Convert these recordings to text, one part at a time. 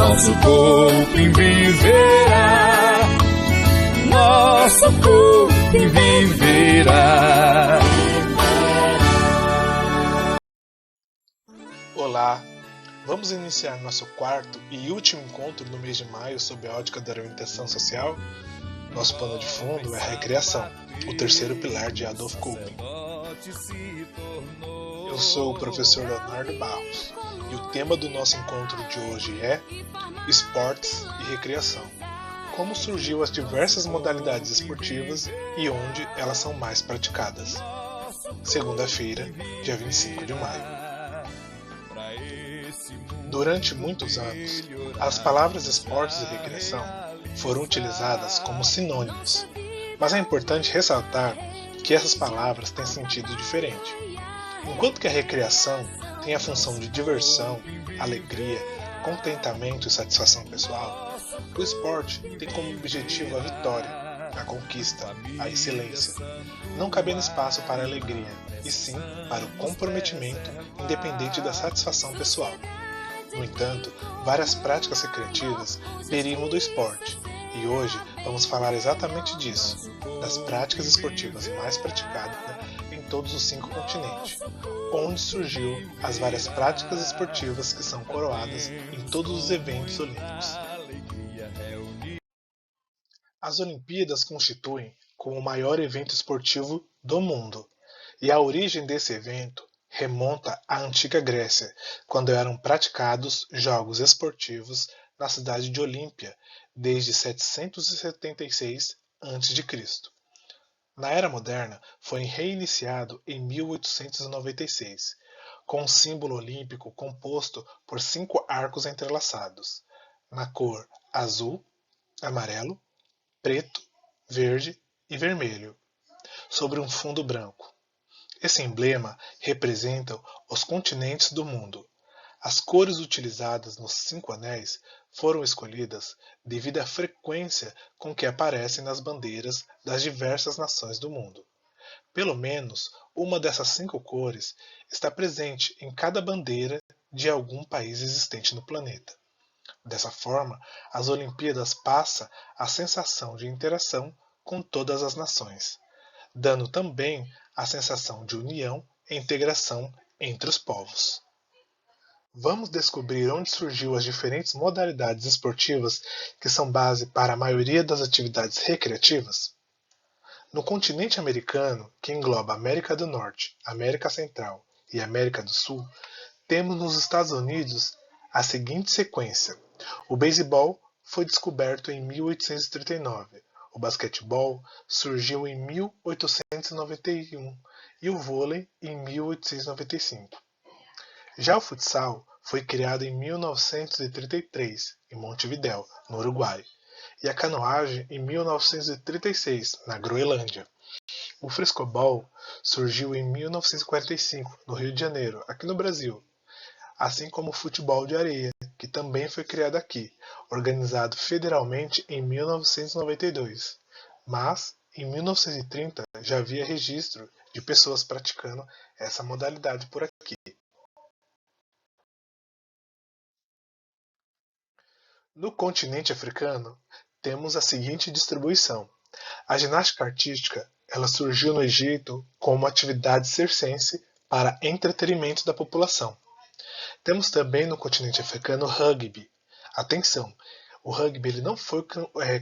nosso Copim viverá, nosso Copim viverá. Olá, vamos iniciar nosso quarto e último encontro no mês de maio sob a ótica da orientação social. Nosso pano de fundo é a recreação, o terceiro pilar de Adolf Coping. Eu sou o professor Leonardo Barros e o tema do nosso encontro de hoje é esportes e recreação. Como surgiu as diversas modalidades esportivas e onde elas são mais praticadas. Segunda-feira, dia 25 de maio. Durante muitos anos, as palavras esportes e recreação foram utilizadas como sinônimos, mas é importante ressaltar que essas palavras têm sentido diferente. Enquanto que a recreação tem a função de diversão, alegria, contentamento e satisfação pessoal, o esporte tem como objetivo a vitória, a conquista, a excelência, não cabendo espaço para a alegria, e sim para o comprometimento independente da satisfação pessoal. No entanto, várias práticas recreativas derivam do esporte, e hoje vamos falar exatamente disso, das práticas esportivas mais praticadas em todos os 5 continentes, onde surgiu as várias práticas esportivas que são coroadas em todos os eventos olímpicos. As Olimpíadas constituem como o maior evento esportivo do mundo, e a origem desse evento remonta à antiga Grécia, quando eram praticados jogos esportivos na cidade de Olímpia desde 776 a.C. Na Era Moderna, foi reiniciado em 1896, com um símbolo olímpico composto por 5 arcos entrelaçados, na cor azul, amarelo, preto, verde e vermelho, sobre um fundo branco. Esse emblema representa os continentes do mundo. As cores utilizadas nos 5 anéis foram escolhidas devido à frequência com que aparecem nas bandeiras das diversas nações do mundo. Pelo menos uma dessas 5 cores está presente em cada bandeira de algum país existente no planeta. Dessa forma, as Olimpíadas passam a sensação de interação com todas as nações, dando também a sensação de união e integração entre os povos. Vamos descobrir onde surgiu as diferentes modalidades esportivas que são base para a maioria das atividades recreativas? No continente americano, que engloba América do Norte, América Central e América do Sul, temos nos Estados Unidos a seguinte sequência. O beisebol foi descoberto em 1839. O basquetebol surgiu em 1891 e o vôlei em 1895. Já o futsal foi criado em 1933, em Montevidéu, no Uruguai, e a canoagem em 1936, na Groenlândia. O frescobol surgiu em 1945, no Rio de Janeiro, aqui no Brasil, assim como o futebol de areia, que também foi criado aqui, organizado federalmente em 1992. Mas, em 1930, já havia registro de pessoas praticando essa modalidade por aqui. No continente africano, temos a seguinte distribuição. A ginástica artística ela surgiu no Egito como atividade circense para entretenimento da população. Temos também no continente africano o rugby. Atenção, o rugby ele não foi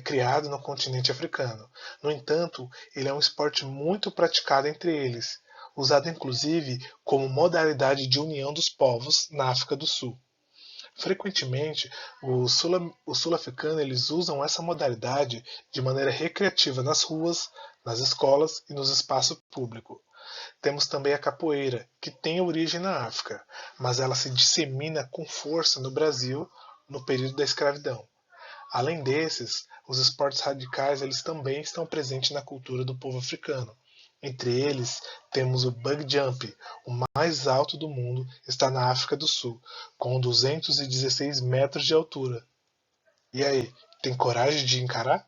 criado no continente africano. No entanto, ele é um esporte muito praticado entre eles, usado inclusive como modalidade de união dos povos na África do Sul. Frequentemente, os sul-africanos eles usam essa modalidade de maneira recreativa nas ruas, nas escolas e nos espaços públicos. Temos também a capoeira, que tem origem na África, mas ela se dissemina com força no Brasil no período da escravidão. Além desses, os esportes radicais eles também estão presentes na cultura do povo africano. Entre eles, temos o bug jump, o mais alto do mundo, está na África do Sul, com 216 metros de altura. E aí, tem coragem de encarar?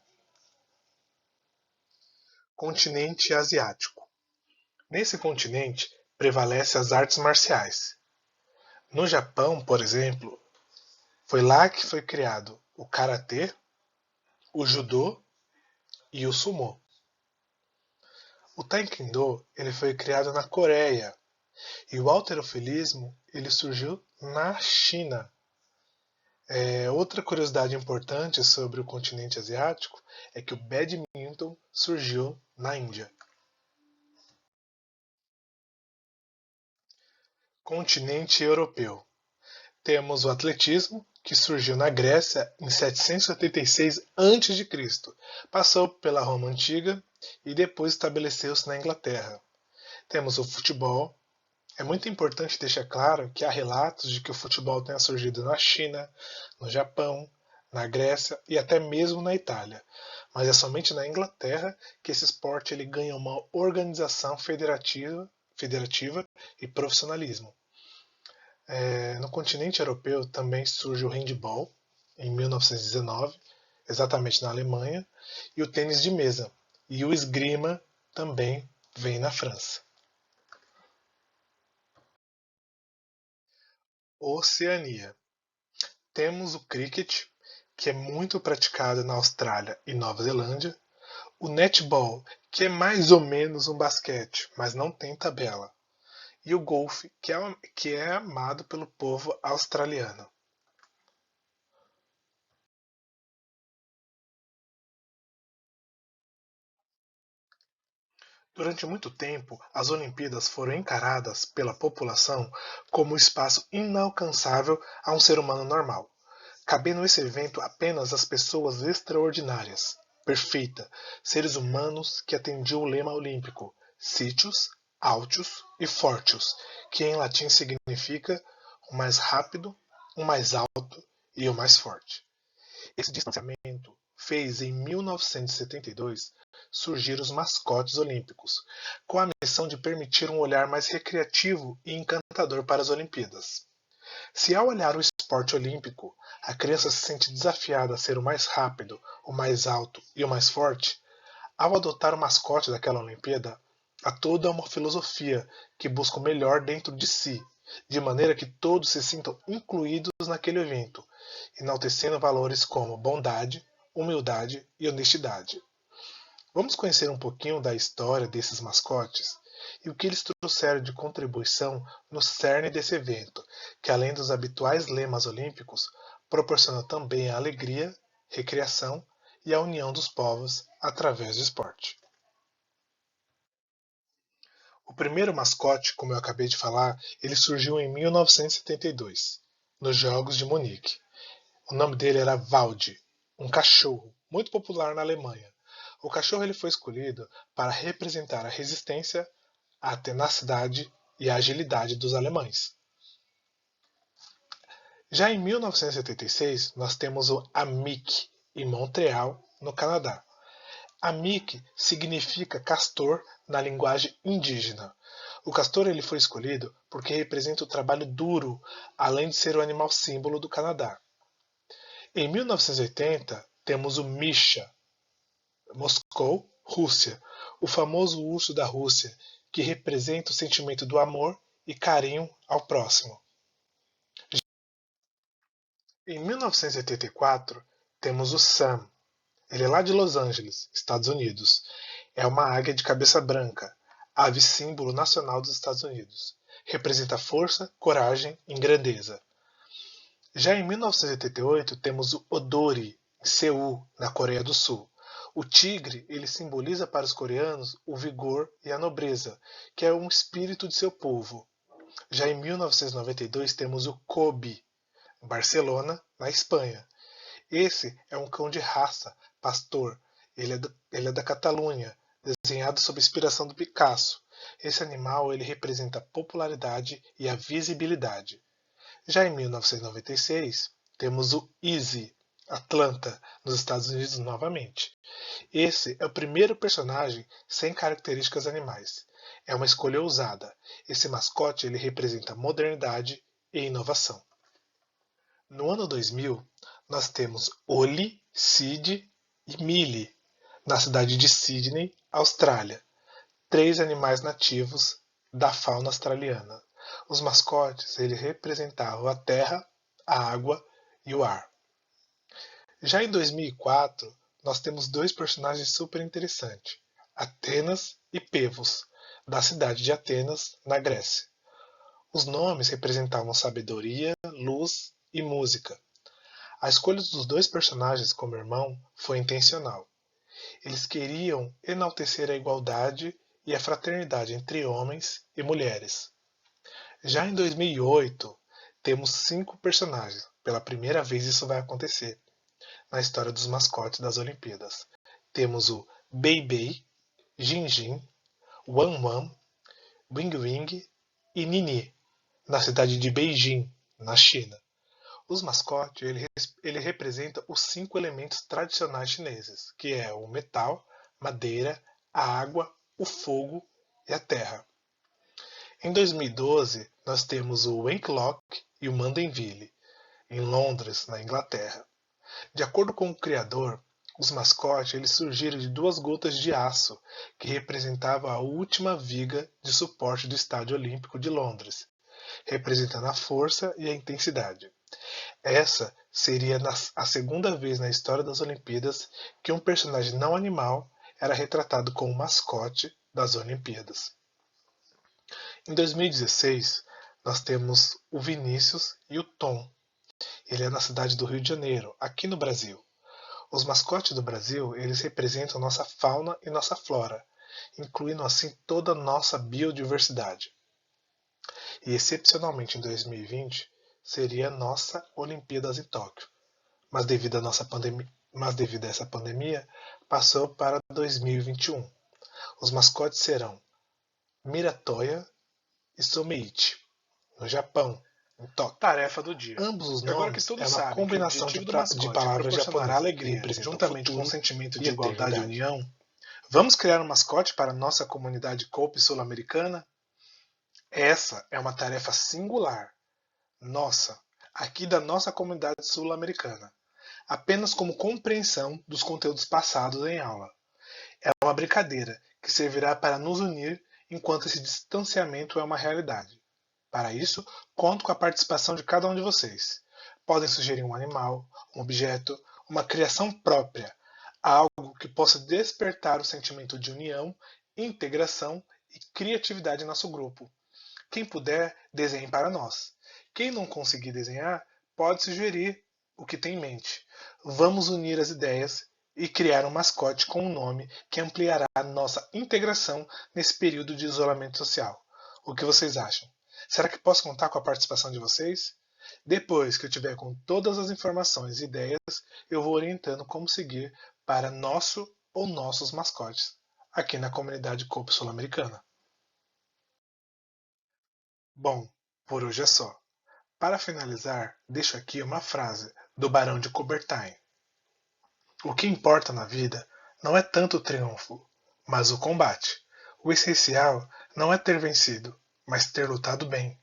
Continente asiático. Nesse continente, prevalecem as artes marciais. No Japão, por exemplo, Foi lá que foi criado o karatê, o judô e o sumô. O taekwondo ele foi criado na Coreia e o halterofilismo ele surgiu na China. Outra curiosidade importante sobre o continente asiático é que o badminton surgiu na Índia. Continente europeu. Temos o atletismo, que surgiu na Grécia em 786 a.C., passou pela Roma Antiga e depois estabeleceu-se na Inglaterra. Temos o futebol. É muito importante deixar claro que há relatos de que o futebol tenha surgido na China, no Japão, na Grécia e até mesmo na Itália. Mas é somente na Inglaterra que esse esporte ele ganha uma organização federativa e profissionalismo. No continente europeu também surge o handball, em 1919, exatamente na Alemanha, e o tênis de mesa. E o esgrima também vem na França. Oceania. Temos o cricket, que é muito praticado na Austrália e Nova Zelândia, o netball, que é mais ou menos um basquete, mas não tem tabela, e o golfe, que é amado pelo povo australiano. Durante muito tempo, as Olimpíadas foram encaradas pela população como um espaço inalcançável a um ser humano normal, cabendo esse evento apenas às pessoas extraordinárias, perfeita, seres humanos que atendiam o lema olímpico Sitius, Altius e Fortius, que em latim significa o mais rápido, o mais alto e o mais forte. Esse distanciamento fez em 1972 surgir os mascotes olímpicos, com a missão de permitir um olhar mais recreativo e encantador para as Olimpíadas. Se ao olhar o esporte olímpico, a criança se sente desafiada a ser o mais rápido, o mais alto e o mais forte, ao adotar o mascote daquela Olimpíada, há toda uma filosofia que busca o melhor dentro de si, de maneira que todos se sintam incluídos naquele evento, enaltecendo valores como bondade, humildade e honestidade. Vamos conhecer um pouquinho da história desses mascotes e o que eles trouxeram de contribuição no cerne desse evento, que além dos habituais lemas olímpicos, proporciona também a alegria, recreação e a união dos povos através do esporte. O primeiro mascote, como eu acabei de falar, ele surgiu em 1972, nos Jogos de Munique. O nome dele era Valdi, um cachorro, muito popular na Alemanha. O cachorro ele foi escolhido para representar a resistência, a tenacidade e a agilidade dos alemães. Já em 1976, nós temos o Amic, em Montreal, no Canadá. Amic significa castor na linguagem indígena. O castor ele foi escolhido porque representa o trabalho duro, além de ser o animal símbolo do Canadá. Em 1980, temos o Misha, Moscou, Rússia, o famoso urso da Rússia, que representa o sentimento do amor e carinho ao próximo. Em 1984, temos o Sam. Ele é lá de Los Angeles, Estados Unidos. É uma águia de cabeça branca, ave símbolo nacional dos Estados Unidos. Representa força, coragem e grandeza. Já em 1988, temos o Odori, em Seul, na Coreia do Sul. O tigre ele simboliza para os coreanos o vigor e a nobreza, que é um espírito de seu povo. Já em 1992 temos o Kobe, em Barcelona, na Espanha. Esse é um cão de raça, pastor. Ele é da Catalunha, desenhado sob inspiração do Picasso. Esse animal ele representa a popularidade e a visibilidade. Já em 1996, temos o Easy, Atlanta, nos Estados Unidos novamente. Esse é o primeiro personagem sem características animais. É uma escolha ousada. Esse mascote ele representa modernidade e inovação. No ano 2000, nós temos Oli, Sid e Millie, na cidade de Sydney, Austrália. 3 animais nativos da fauna australiana. Os mascotes eles representavam a terra, a água e o ar. Já em 2004, nós temos dois personagens super interessantes, Atenas e Pevos, da cidade de Atenas, na Grécia. Os nomes representavam sabedoria, luz e música. A escolha dos dois personagens como irmão foi intencional. Eles queriam enaltecer a igualdade e a fraternidade entre homens e mulheres. Já em 2008, temos 5 personagens. Pela primeira vez isso vai acontecer na história dos mascotes das Olimpíadas. Temos o Bei-Bei, Jin-Jin, Wan-Wan, Wing-Wing e Nini, na cidade de Beijing, na China. Os mascotes ele representa os 5 elementos tradicionais chineses, que é o metal, madeira, a água, o fogo e a terra. Em 2012, nós temos o Wanklock e o Mandenville, em Londres, na Inglaterra. De acordo com o criador, os mascotes eles surgiram de 2 gotas de aço, que representavam a última viga de suporte do Estádio Olímpico de Londres, representando a força e a intensidade. Essa seria a segunda vez na história das Olimpíadas que um personagem não animal era retratado como mascote das Olimpíadas. Em 2016, nós temos o Vinícius e o Tom. Ele é na cidade do Rio de Janeiro, aqui no Brasil. Os mascotes do Brasil, eles representam nossa fauna e nossa flora, incluindo assim toda a nossa biodiversidade. E excepcionalmente em 2020, seria a nossa Olimpíadas em Tóquio. Mas devido a essa pandemia, passou para 2021. Os mascotes serão Miratoya e Someichi, no Japão, em Tóquio. Tarefa do dia. Ambos os Agora que nomes todos é uma sabem combinação que o de, objetivo do mascote de palavras é proporcionar japonesas alegria, que representam juntamente futuro com o sentimento de e igualdade e eternidade. união. Vamos criar um mascote para a nossa comunidade Cope sul-americana? Essa é uma tarefa singular, nossa, aqui da nossa comunidade sul-americana, apenas como compreensão dos conteúdos passados em aula. É uma brincadeira que servirá para nos unir enquanto esse distanciamento é uma realidade. Para isso, conto com a participação de cada um de vocês. Podem sugerir um animal, um objeto, uma criação própria, algo que possa despertar o sentimento de união, integração e criatividade em nosso grupo. Quem puder, desenhe para nós. Quem não conseguir desenhar, pode sugerir o que tem em mente. Vamos unir as ideias e criar um mascote com um nome que ampliará a nossa integração nesse período de isolamento social. O que vocês acham? Será que posso contar com a participação de vocês? Depois que eu tiver com todas as informações e ideias, eu vou orientando como seguir para nosso ou nossos mascotes aqui na comunidade Cope Sul-Americana. Bom, por hoje é só. Para finalizar, deixo aqui uma frase do Barão de Coubertin. O que importa na vida não é tanto o triunfo, mas o combate. O essencial não é ter vencido, mas ter lutado bem.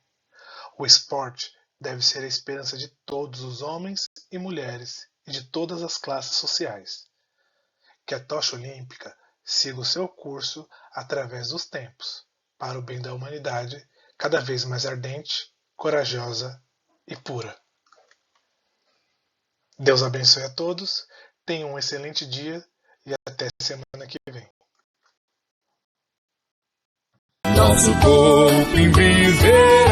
O esporte deve ser a esperança de todos os homens e mulheres e de todas as classes sociais. Que a tocha olímpica siga o seu curso através dos tempos, para o bem da humanidade, cada vez mais ardente, corajosa e pura. Deus abençoe a todos, tenham um excelente dia e até semana que vem. Nosso corpo em viver.